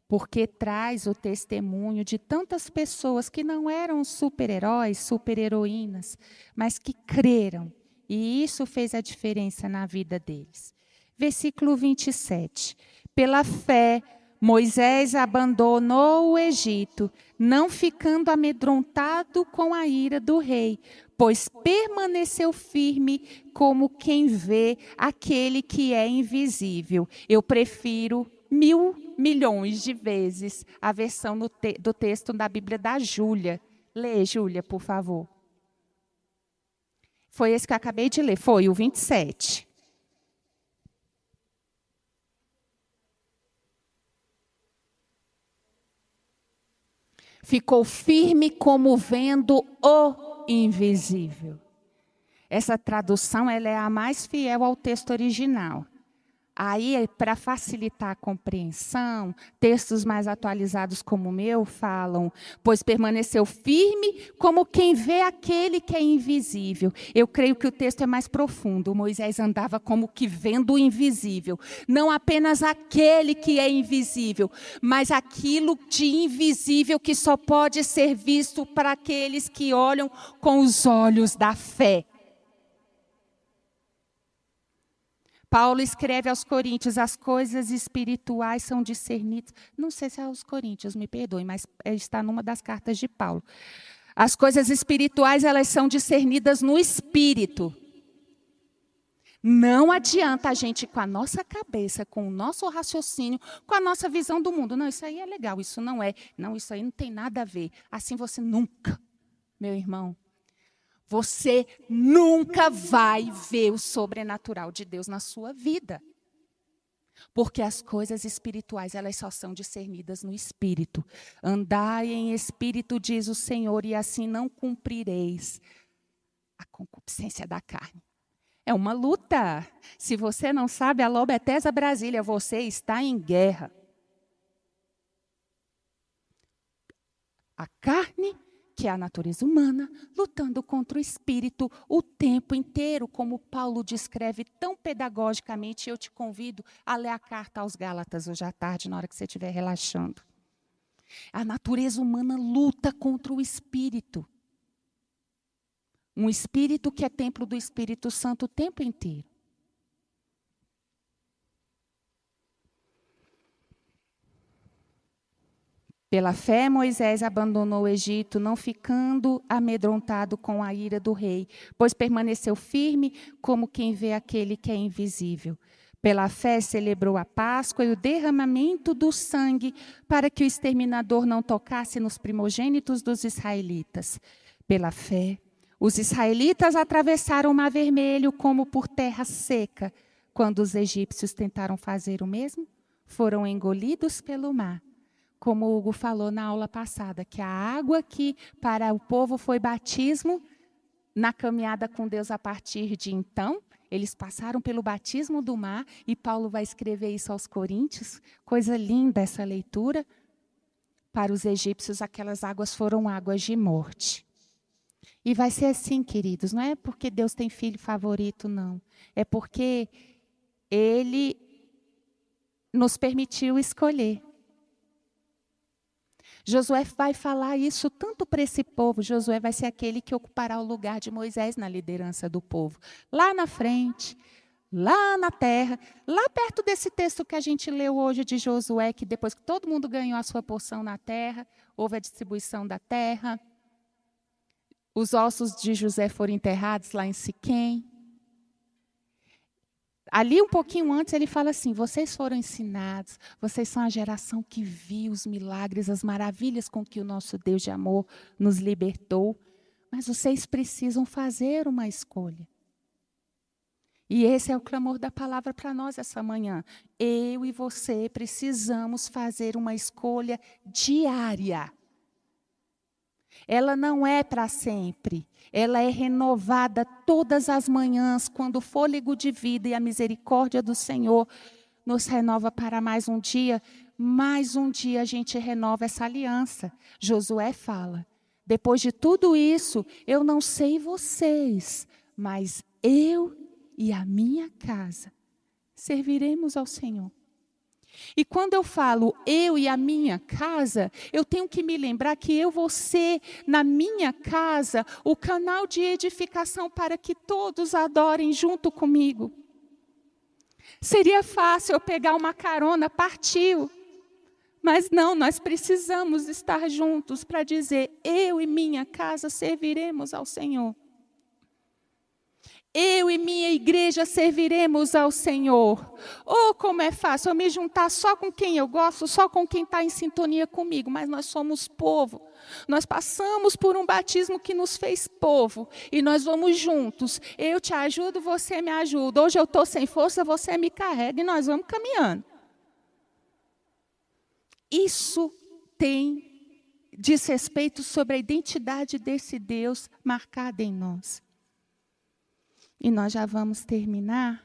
porque traz o testemunho de tantas pessoas que não eram super-heróis, super-heroínas, mas que creram. E isso fez a diferença na vida deles. Versículo 27. Pela fé, Moisés abandonou o Egito, não ficando amedrontado com a ira do rei, pois permaneceu firme como quem vê aquele que é invisível. Eu prefiro 1.000.000.000 de vezes a versão do texto da Bíblia da Júlia. Lê, Júlia, por favor. Foi esse que eu acabei de ler, foi o 27. Ficou firme como vendo o invisível. Essa tradução ela é a mais fiel ao texto original. Aí, para facilitar a compreensão, textos mais atualizados como o meu falam, pois permaneceu firme como quem vê aquele que é invisível. Eu creio que o texto é mais profundo. Moisés andava como que vendo o invisível. Não apenas aquele que é invisível, mas aquilo de invisível que só pode ser visto para aqueles que olham com os olhos da fé. Paulo escreve aos Coríntios, as coisas espirituais são discernidas. Não sei se é aos Coríntios, me perdoe, mas está numa das cartas de Paulo. As coisas espirituais, elas são discernidas no espírito. Não adianta a gente, com a nossa cabeça, com o nosso raciocínio, com a nossa visão do mundo. Não, isso aí é legal, isso não é. Não, isso aí não tem nada a ver. Assim você nunca, meu irmão, você nunca vai ver o sobrenatural de Deus na sua vida. Porque as coisas espirituais, elas só são discernidas no espírito. Andai em espírito, diz o Senhor, e assim não cumprireis a concupiscência da carne. É uma luta. Se você não sabe, alô Bethesda Brasília, você está em guerra. A carne, que é a natureza humana, lutando contra o espírito o tempo inteiro, como Paulo descreve tão pedagogicamente. Eu te convido a ler a carta aos Gálatas hoje à tarde, na hora que você estiver relaxando. A natureza humana luta contra o espírito. Um espírito que é templo do Espírito Santo o tempo inteiro. Pela fé, Moisés abandonou o Egito, não ficando amedrontado com a ira do rei, pois permaneceu firme como quem vê aquele que é invisível. Pela fé, celebrou a Páscoa e o derramamento do sangue, para que o exterminador não tocasse nos primogênitos dos israelitas. Pela fé, os israelitas atravessaram o Mar Vermelho como por terra seca. Quando os egípcios tentaram fazer o mesmo, foram engolidos pelo mar. Como o Hugo falou na aula passada, que a água que para o povo foi batismo, na caminhada com Deus a partir de então, eles passaram pelo batismo do mar, e Paulo vai escrever isso aos Coríntios. Coisa linda essa leitura. Para os egípcios, aquelas águas foram águas de morte. E vai ser assim, queridos, não é porque Deus tem filho favorito, não. É porque Ele nos permitiu escolher. Josué vai falar isso tanto para esse povo. Josué vai ser aquele que ocupará o lugar de Moisés na liderança do povo. Lá na frente, lá na terra, lá perto desse texto que a gente leu hoje de Josué, que depois que todo mundo ganhou a sua porção na terra, houve a distribuição da terra. Os ossos de José foram enterrados lá em Siquém. Ali um pouquinho antes ele fala assim, vocês foram ensinados, vocês são a geração que viu os milagres, as maravilhas com que o nosso Deus de amor nos libertou, mas vocês precisam fazer uma escolha. E esse é o clamor da palavra para nós essa manhã. Eu e você precisamos fazer uma escolha diária. ela não é para sempre. Ela é renovada todas as manhãs, quando o fôlego de vida e a misericórdia do Senhor nos renova para mais um dia a gente renova essa aliança. Josué fala, depois de tudo isso, eu não sei vocês, mas eu e a minha casa serviremos ao Senhor. E quando eu falo eu e a minha casa, eu tenho que me lembrar que eu vou ser, na minha casa, o canal de edificação para que todos adorem junto comigo. Seria fácil eu pegar uma carona, partiu. Mas não, nós precisamos estar juntos para dizer, eu e minha casa serviremos ao Senhor. Eu e minha igreja serviremos ao Senhor. Oh, como é fácil eu me juntar só com quem eu gosto, só com quem está em sintonia comigo. Mas nós somos povo. Nós passamos por um batismo que nos fez povo. E nós vamos juntos. Eu te ajudo, você me ajuda. Hoje eu estou sem força, você me carrega e nós vamos caminhando. Isso diz respeito sobre a identidade desse Deus marcada em nós. E nós já vamos terminar.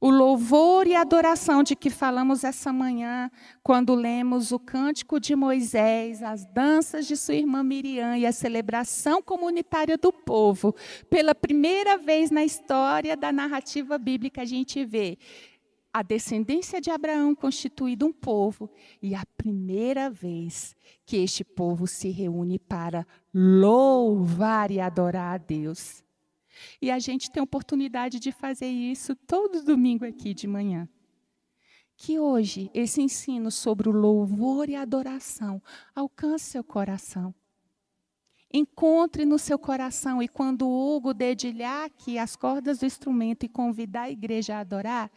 O louvor e a adoração de que falamos essa manhã, quando lemos o Cântico de Moisés, as danças de sua irmã Miriam e a celebração comunitária do povo. Pela primeira vez na história da narrativa bíblica, a gente vê a descendência de Abraão constituído um povo. E a primeira vez que este povo se reúne para louvar e adorar a Deus. E a gente tem a oportunidade de fazer isso todo domingo aqui de manhã. Que hoje esse ensino sobre o louvor e a adoração alcance seu coração. Encontre no seu coração, e quando o Hugo dedilhar aqui as cordas do instrumento e convidar a igreja a adorar,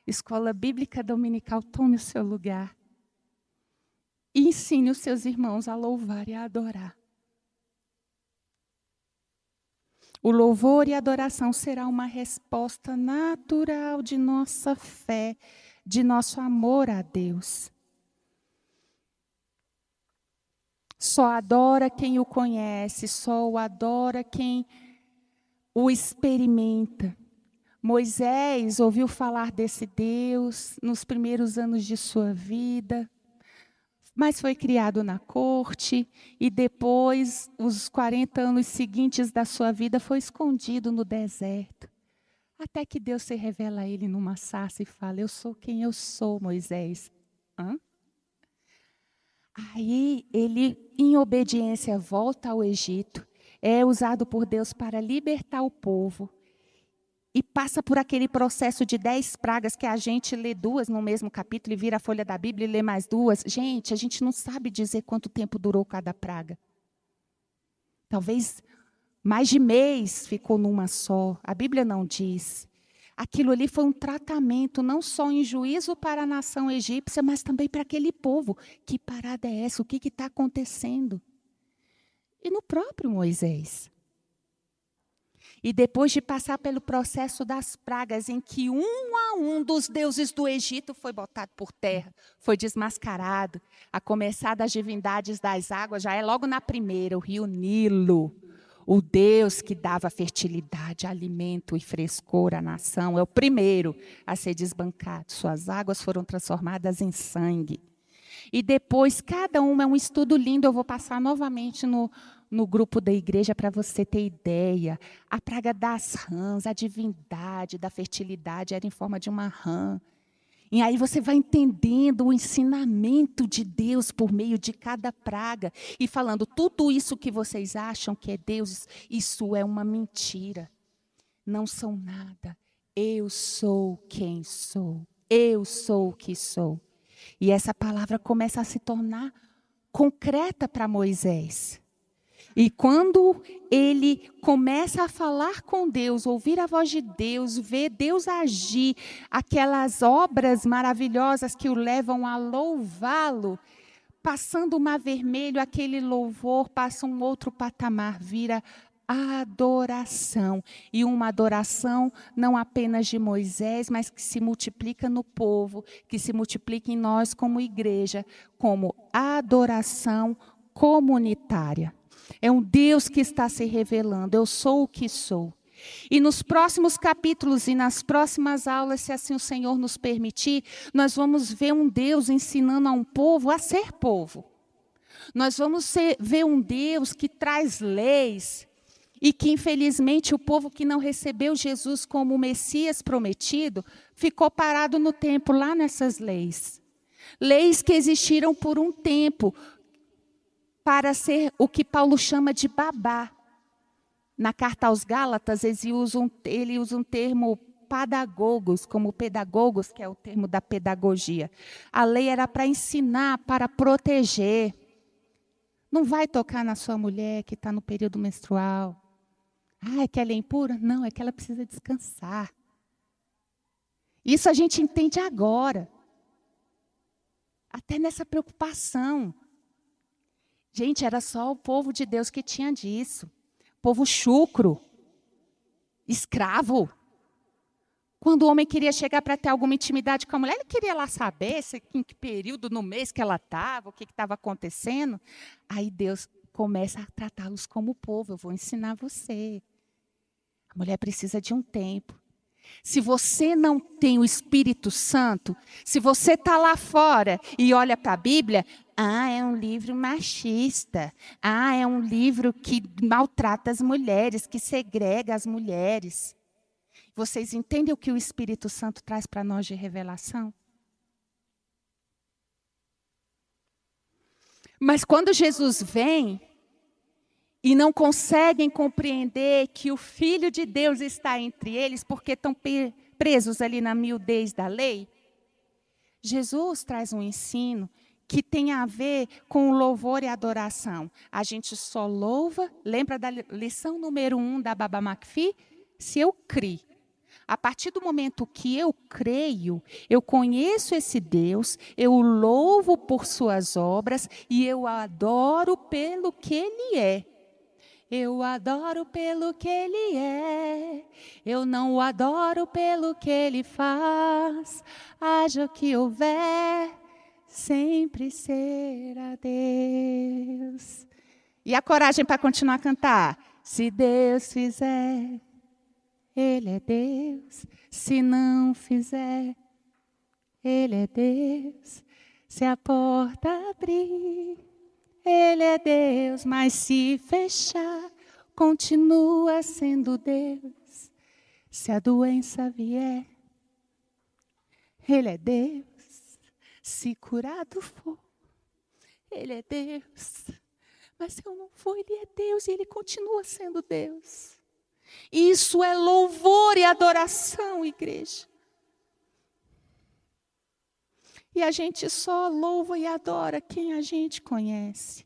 Escola Bíblica Dominical tome o seu lugar. E ensine os seus irmãos a louvar e a adorar. O louvor e a adoração será uma resposta natural de nossa fé, de nosso amor a Deus. Só adora quem o conhece, só o adora quem o experimenta. Moisés ouviu falar desse Deus nos primeiros anos de sua vida, mas foi criado na corte e depois, os 40 anos seguintes da sua vida, foi escondido no deserto. Até que Deus se revela a ele numa sarça e fala, eu sou quem eu sou, Moisés. Hã? Aí ele, em obediência, volta ao Egito, é usado por Deus para libertar o povo. E passa por aquele processo de 10 pragas que a gente lê 2 no mesmo capítulo e vira a folha da Bíblia e lê mais 2. Gente, a gente não sabe dizer quanto tempo durou cada praga. Talvez mais de mês ficou numa só. A Bíblia não diz. Aquilo ali foi um tratamento, não só em juízo para a nação egípcia, mas também para aquele povo. Que parada é essa? O que está acontecendo? E no próprio Moisés. E depois de passar pelo processo das pragas, em que um a um dos deuses do Egito foi botado por terra, foi desmascarado, a começar das divindades das águas, já é logo na primeira, o rio Nilo. O Deus que dava fertilidade, alimento e frescor à nação, é o primeiro a ser desbancado. Suas águas foram transformadas em sangue. E depois, cada uma é um estudo lindo, eu vou passar novamente no grupo da igreja para você ter ideia. A praga das rãs, a divindade da fertilidade era em forma de uma rã. E aí você vai entendendo o ensinamento de Deus por meio de cada praga. E falando, tudo isso que vocês acham que é Deus, isso é uma mentira. Não são nada. Eu sou quem sou. Eu sou o que sou. E essa palavra começa a se tornar concreta para Moisés. E quando ele começa a falar com Deus, ouvir a voz de Deus, ver Deus agir, aquelas obras maravilhosas que o levam a louvá-lo, passando o mar vermelho, aquele louvor passa um outro patamar, vira adoração. E uma adoração não apenas de Moisés, mas que se multiplica no povo, que se multiplica em nós como igreja, como adoração comunitária. É um Deus que está se revelando. Eu sou o que sou. E nos próximos capítulos e nas próximas aulas, se assim o Senhor nos permitir, nós vamos ver um Deus ensinando a um povo a ser povo. Nós vamos ver um Deus que traz leis e que, infelizmente, o povo que não recebeu Jesus como o Messias prometido, ficou parado no tempo lá nessas leis. Leis que existiram por um tempo para ser o que Paulo chama de babá. Na carta aos Gálatas, ele usa um termo pedagogos, como pedagogos, que é o termo da pedagogia. A lei era para ensinar, para proteger. Não vai tocar na sua mulher que está no período menstrual. É que ela é impura? Não, é que ela precisa descansar. Isso a gente entende agora. Até nessa preocupação. Gente, era só o povo de Deus que tinha disso. Povo chucro, escravo. Quando o homem queria chegar para ter alguma intimidade com a mulher, ele queria lá saber em que período no mês que ela estava, o que estava acontecendo. Aí Deus começa a tratá-los como povo. Eu vou ensinar você. A mulher precisa de um tempo. Se você não tem o Espírito Santo, se você está lá fora e olha para a Bíblia, é um livro machista. É um livro que maltrata as mulheres, que segrega as mulheres. Vocês entendem o que o Espírito Santo traz para nós de revelação? Mas quando Jesus vem e não conseguem compreender que o Filho de Deus está entre eles, porque estão presos ali na miudez da lei, Jesus traz um ensino que tem a ver com o louvor e a adoração. A gente só louva, lembra da lição número 1 da Baba McPhee? Se eu criar. A partir do momento que eu creio, eu conheço esse Deus, eu o louvo por suas obras e eu o adoro pelo que Ele é. Eu o adoro pelo que Ele é, eu não o adoro pelo que Ele faz. Haja o que houver, sempre será Deus. E a coragem para continuar a cantar? Se Deus fizer, Ele é Deus. Se não fizer, Ele é Deus. Se a porta abrir, Ele é Deus. Mas se fechar, continua sendo Deus. Se a doença vier, Ele é Deus. Se curado for, Ele é Deus. Mas se eu não for, Ele é Deus e Ele continua sendo Deus. Isso é louvor e adoração, igreja. E a gente só louva e adora quem a gente conhece.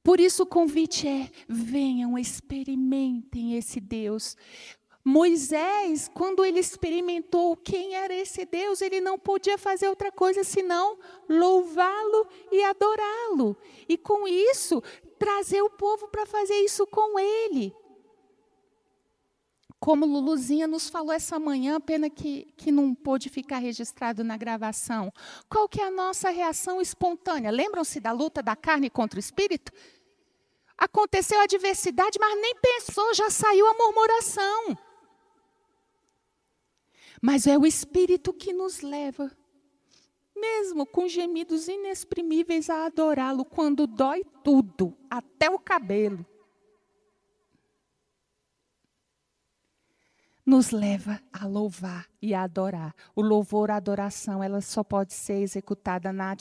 Por isso o convite é: venham, experimentem esse Deus. Moisés, quando ele experimentou quem era esse Deus, ele não podia fazer outra coisa senão louvá-lo e adorá-lo. E com isso, trazer o povo para fazer isso com ele. Como Luluzinha nos falou essa manhã, pena que não pôde ficar registrado na gravação. Qual que é a nossa reação espontânea? Lembram-se da luta da carne contra o espírito? Aconteceu a adversidade, mas nem pensou, já saiu a murmuração. Mas é o Espírito que nos leva, mesmo com gemidos inexprimíveis, a adorá-lo quando dói tudo, até o cabelo. Nos leva a louvar e a adorar. O louvor, a adoração, ela só pode ser executada na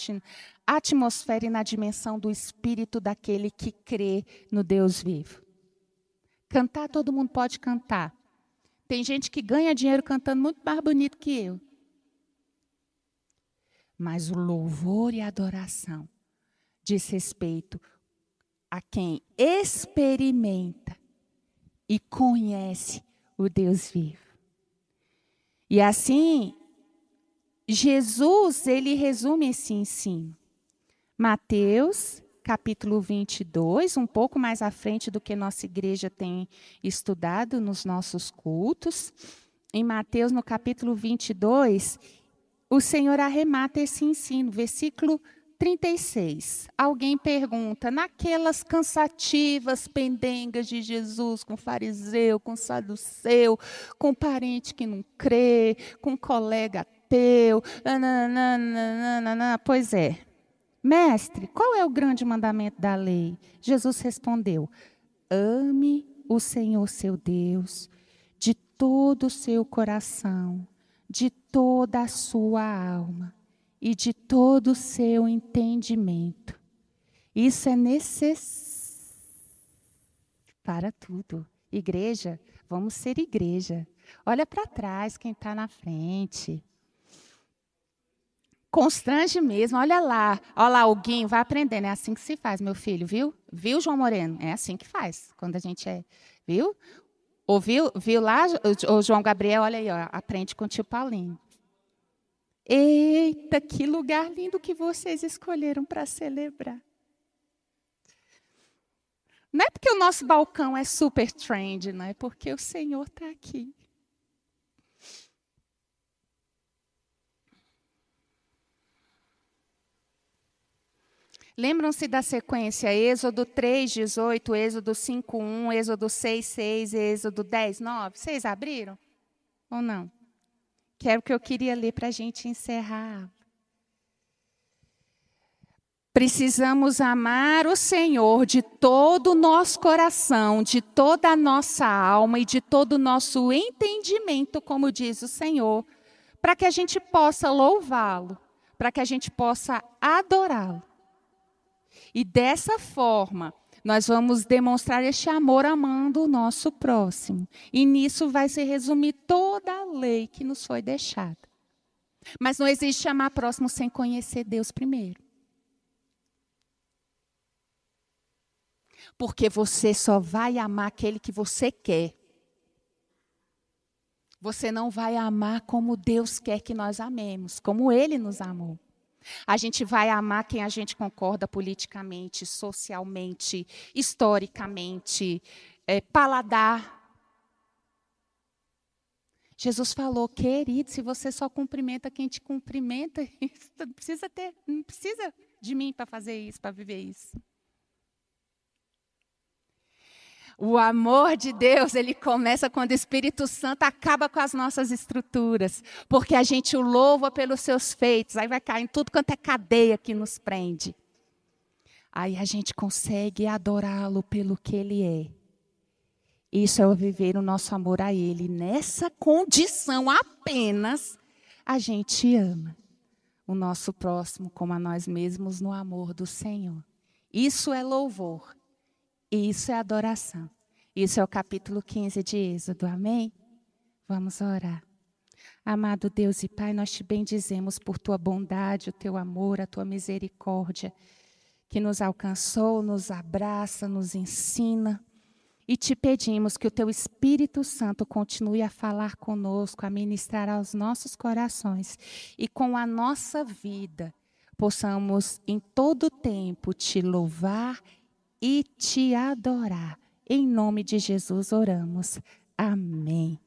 atmosfera e na dimensão do Espírito daquele que crê no Deus vivo. Cantar, todo mundo pode cantar. Tem gente que ganha dinheiro cantando muito mais bonito que eu. Mas o louvor e a adoração diz respeito a quem experimenta e conhece o Deus vivo. E assim, Jesus, ele resume esse ensino. Mateus, capítulo 22, um pouco mais à frente do que nossa igreja tem estudado nos nossos cultos. Em Mateus, no capítulo 22, o Senhor arremata esse ensino. Versículo 36. Alguém pergunta, naquelas cansativas pendengas de Jesus, com fariseu, com saduceu, com parente que não crê, com colega ateu, pois é. Mestre, qual é o grande mandamento da lei? Jesus respondeu, ame o Senhor seu Deus de todo o seu coração, de toda a sua alma e de todo o seu entendimento. Isso é necessário para tudo. Igreja, vamos ser igreja. Olha para trás quem está na frente. Constrange mesmo, olha lá, alguém vai aprendendo, é assim que se faz, meu filho, viu? Viu, João Moreno? É assim que faz, quando a gente viu? Ouviu? Viu lá, o João Gabriel, olha aí, ó, aprende com o tio Paulinho. Eita, que lugar lindo que vocês escolheram para celebrar. Não é porque o nosso balcão é super trend, não é porque o Senhor está aqui. Lembram-se da sequência Êxodo 3:18, Êxodo 5:1, Êxodo 6:6, Êxodo 10:9? Vocês abriram? Ou não? Que era o que eu queria ler para a gente encerrar. Precisamos amar o Senhor de todo o nosso coração, de toda a nossa alma e de todo o nosso entendimento, como diz o Senhor, para que a gente possa louvá-lo, para que a gente possa adorá-lo. E dessa forma, nós vamos demonstrar este amor amando o nosso próximo. E nisso vai se resumir toda a lei que nos foi deixada. Mas não existe amar próximo sem conhecer Deus primeiro. Porque você só vai amar aquele que você quer. Você não vai amar como Deus quer que nós amemos, como Ele nos amou. A gente vai amar quem a gente concorda politicamente, socialmente, historicamente, paladar. Jesus falou, querido, se você só cumprimenta quem te cumprimenta, não precisa de mim para fazer isso, para viver isso. O amor de Deus, ele começa quando o Espírito Santo acaba com as nossas estruturas. Porque a gente o louva pelos seus feitos. Aí vai cair em tudo quanto é cadeia que nos prende. Aí a gente consegue adorá-lo pelo que ele é. Isso é o viver o nosso amor a ele. Nessa condição apenas, a gente ama o nosso próximo como a nós mesmos no amor do Senhor. Isso é louvor. Isso é adoração. Isso é o capítulo 15 de Êxodo. Amém? Vamos orar. Amado Deus e Pai, nós te bendizemos por tua bondade, o teu amor, a tua misericórdia, que nos alcançou, nos abraça, nos ensina. E te pedimos que o teu Espírito Santo continue a falar conosco, a ministrar aos nossos corações. E com a nossa vida, possamos em todo tempo te louvar e te adorar. Em nome de Jesus oramos. Amém.